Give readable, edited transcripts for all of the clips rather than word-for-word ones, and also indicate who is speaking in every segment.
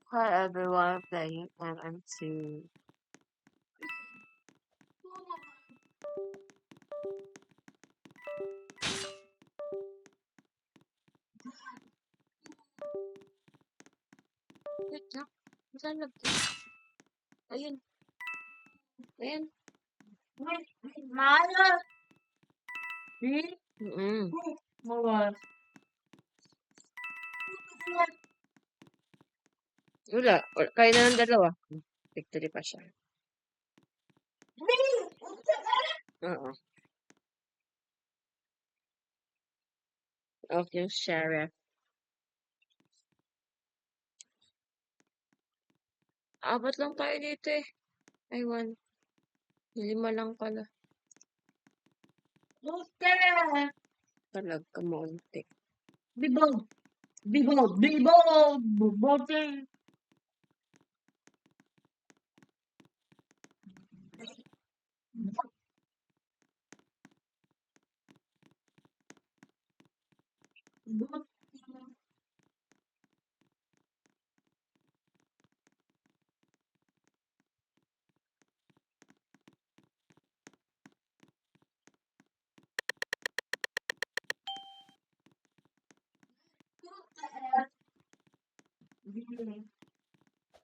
Speaker 1: Hi everyone, playing MM2. Wait lang, saan Ayun, ayun.
Speaker 2: Mala.
Speaker 1: Mm.
Speaker 2: Mawas.
Speaker 1: Wala, kaya na ng dalawa. Victory pa siya. Oo. Off yung sheriff. Apat lang tayo dito eh. Ay, 1. 5 lang pala. Talag ka maunti.
Speaker 2: Bibog. Bibog. Bibog. Bubote.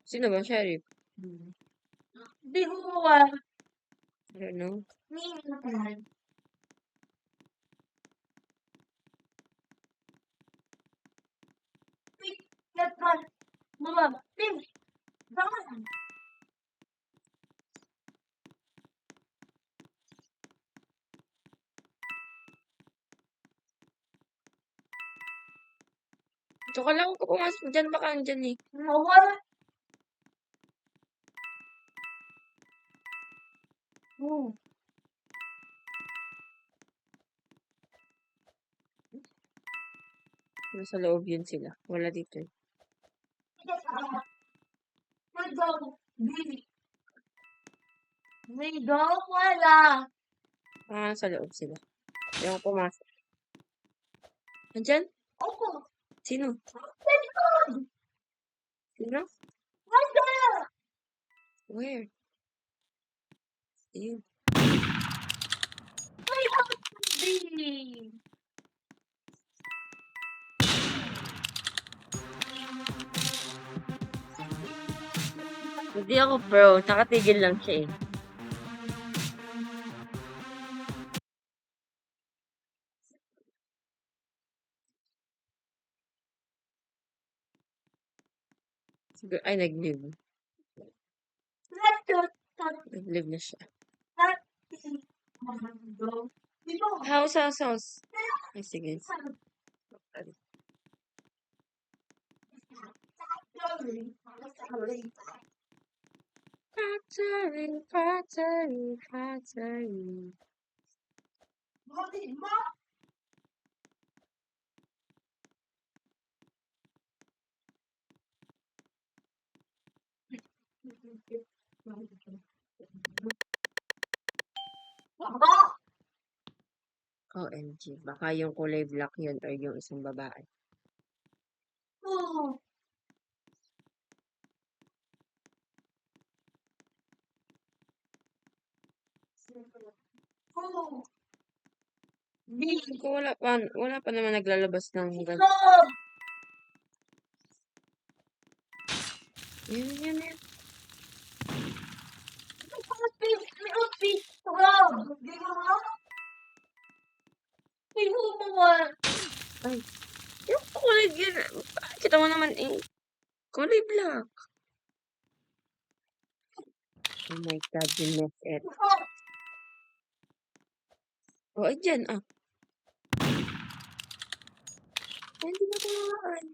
Speaker 1: Sino ba, sheriff?
Speaker 2: Bihuwa.
Speaker 1: I don't know.
Speaker 2: Mama, Tim. Bangan.
Speaker 1: Ito ka lang kung pumasok dyan, baka andyan eh.
Speaker 2: Mawala.
Speaker 1: Nasa loob yun sila. Wala dito eh.
Speaker 2: Migo, wala.
Speaker 1: Sa loob sila. Yung pumasok. Andyan?
Speaker 2: Opo.
Speaker 1: Sino? Sino?
Speaker 2: Wala.
Speaker 1: Where? Ayun.
Speaker 2: May hotdog.
Speaker 1: Hindi ako pro. Nakatigil lang siya eh. Siguro, ay, nag-live. Nag-live na siya. House. Ay, sige. Pottery. OMG. Baka yung kulay black yun or yung isang babae. Kung wala pa naman naglalabas ng ganito. Yan. Ay, yung kulay green. Kita mo naman eh. Kulay black. Oh my God, you missed it. Oh, dyan ah. Ay, hindi na kumakaan.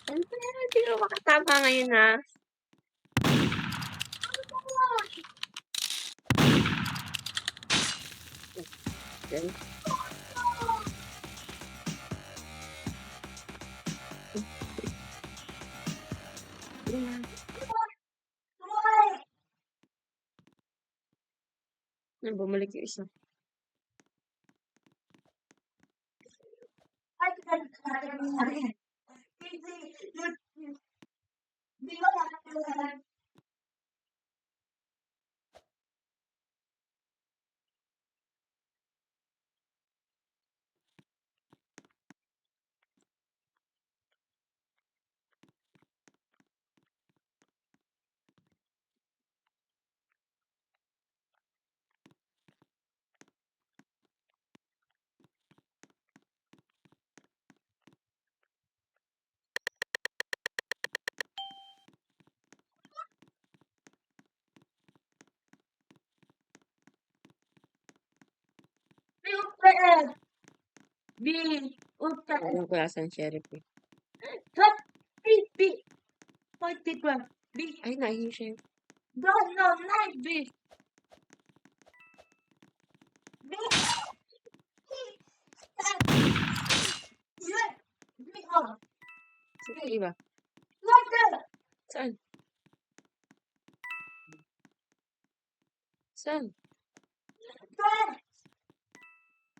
Speaker 1: Ano ba yan? Hindi ko makatama ngayon ah. Yan. Yan, bumalik yung isa. Alam ko asan sheriff eh. Ay, naihi siya. Saan yung iba? Saan? Saan?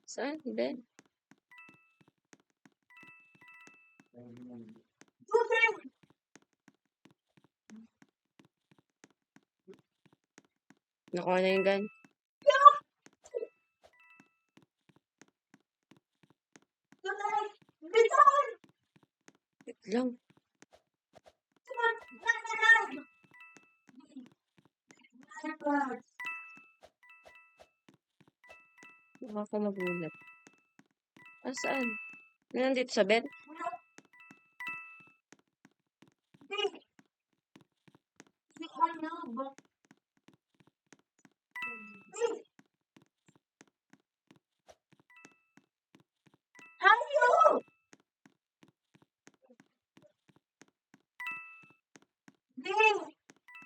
Speaker 1: Saan? Ben? Nakuha na yung gun. Wait lang. Baka ako magulat. Ah, saan? Nandito sa bed?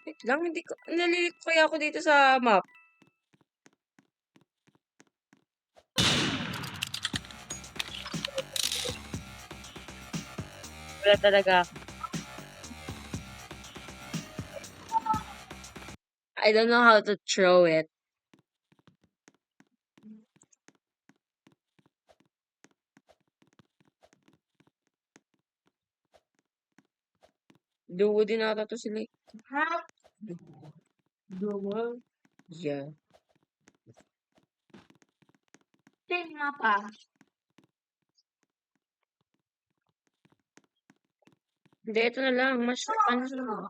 Speaker 1: Wait lang, hindi ko, naliliko kaya ako dito sa map. Wala talaga. I don't know how to throw it. Duo din ata to sila. Duo? Yeah. Hindi, ito na lang. Mas, ano sila?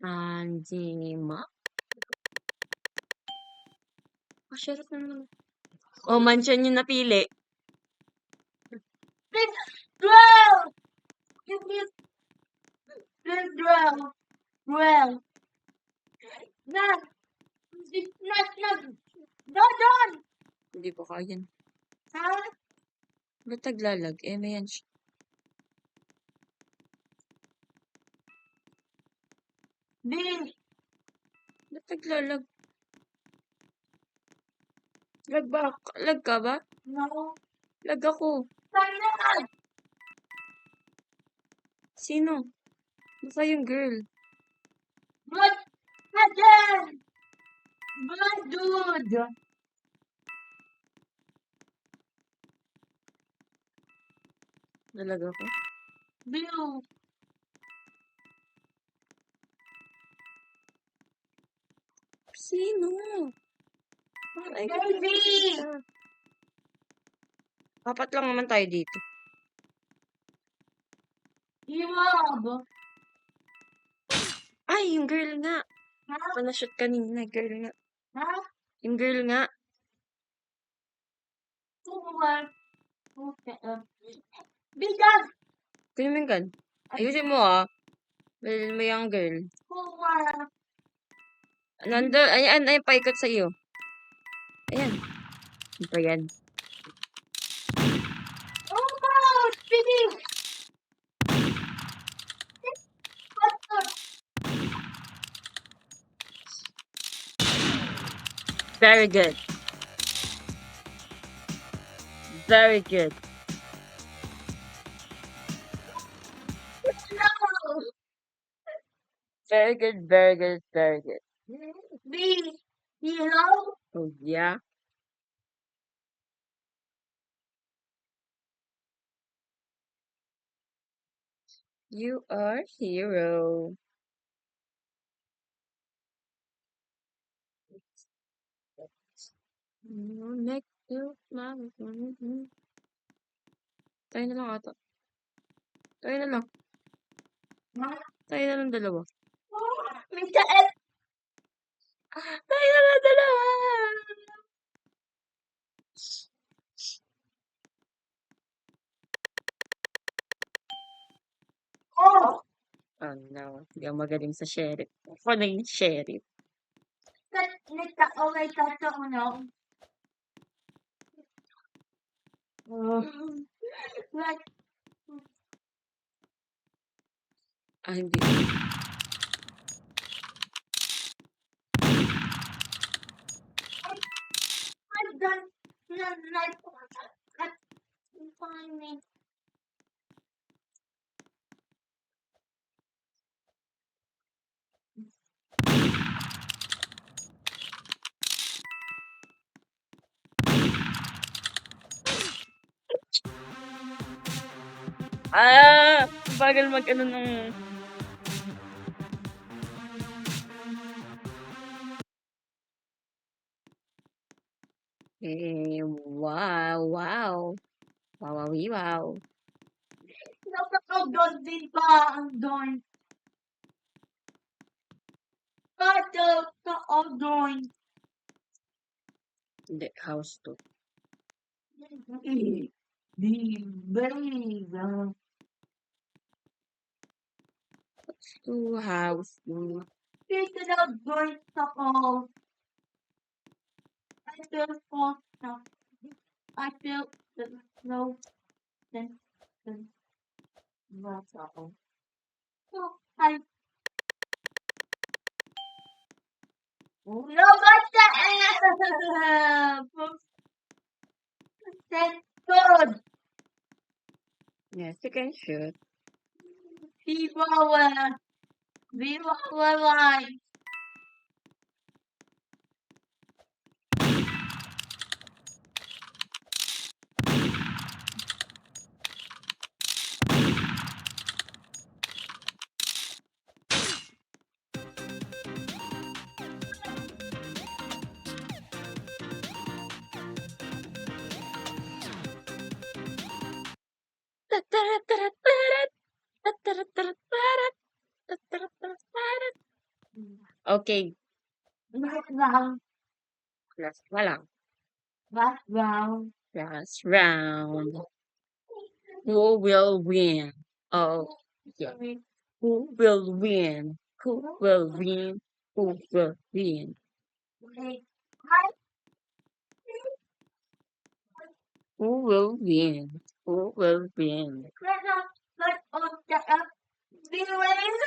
Speaker 1: Anjima? Ah, sheriff na naman. Oh, mansion yung napili. Hindi ko kaya. Ba't taglalag? Eh, may yan siya. Ba't taglalag? Lag ba? Lag ka ba? Lag ako. Sino? Baka yung girl. Nalag ako? Sino? Ay, apat lang naman tayo dito. Ay, yung girl nga. Panashoot kanina, girl nga. Yung girl nga. Kunin mo yung gun. Ayusin mo ah. Bilhin mo yung girl. Nandun, ayan, ayan, paikot sa iyo. Ayan. Ito yan. Very good. Very good.
Speaker 2: No.
Speaker 1: Very good, very good, very good.
Speaker 2: B. Hero.
Speaker 1: Oh, yeah. You are hero. Next to tayo na lang ata. Tayo na lang. Tayo na lang dalawa.
Speaker 2: Michael.
Speaker 1: Tayo na lang dalawa.
Speaker 2: Oh.
Speaker 1: Oh no, hindi ako magaling sa sheriff. Ako na yung sheriff.
Speaker 2: Nagka-away ka to, no? Like,
Speaker 1: Ah, hindi.
Speaker 2: I've done like find me.
Speaker 1: Ah! Bagal mag-ano ng... Eh, wow, wow. Wow, wow, wow.
Speaker 2: Nakaka-doon din ba ang doon? Nakaka-doon.
Speaker 1: Hindi, house to.
Speaker 2: Di ba?
Speaker 1: To house to.
Speaker 2: Dito na doon ako. I feel false now. I feel no then what's ako. So, I no, but that's good.
Speaker 1: Yes, you can shoot.
Speaker 2: Viva life.
Speaker 1: Okay,
Speaker 2: Background.
Speaker 1: last na lang.
Speaker 2: Background.
Speaker 1: Last round. Who will win? Oh, yeah. Who will win? Who will win? Who will win?
Speaker 2: Wait.
Speaker 1: Who will win? Who will win?
Speaker 2: But on the viewing,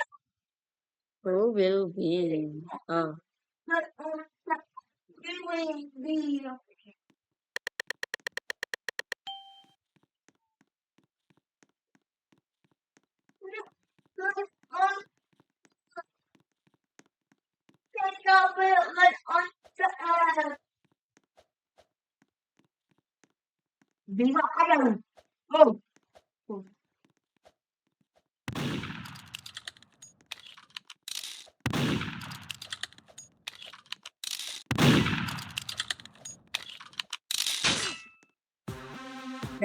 Speaker 1: Who will win? Oh,
Speaker 2: but on the viewing video. But on take a bit like on the Viva Ireland. Go.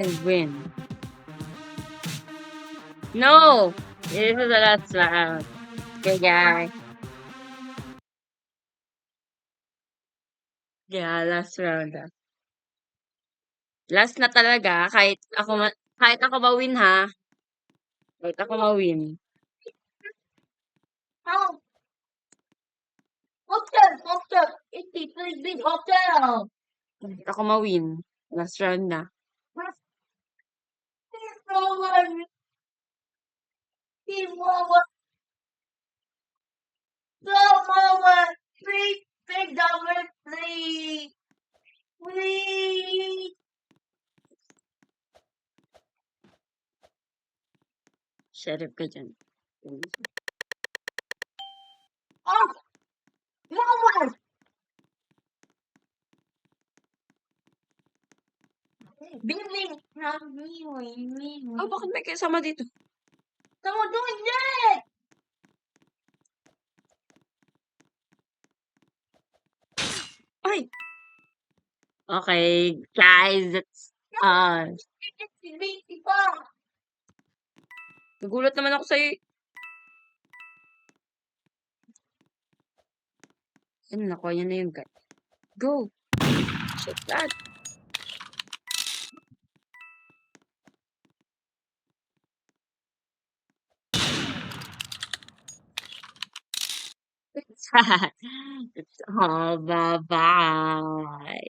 Speaker 1: I win. No! This is the last round. Okay, guys. Yeah, last round. Last na talaga. Kahit ako mawin ha. Kahit ako mawin.
Speaker 2: How? Hotel. It's a big hotel.
Speaker 1: Kahit ako mawin. Last round na.
Speaker 2: Come on, please, big dollar, please.
Speaker 1: Sheriff ka dyan.
Speaker 2: Oh! Mama! Biling!
Speaker 1: Oh, bakit may kasama dito?
Speaker 2: Tama doon, hindi!
Speaker 1: Ay! Okay, guys, that's
Speaker 2: Si Baby pa!
Speaker 1: nagulat naman ako sa'yo. Ayun, nakuha niya na yung gun. Go! Shoot that! Oh, bye-bye.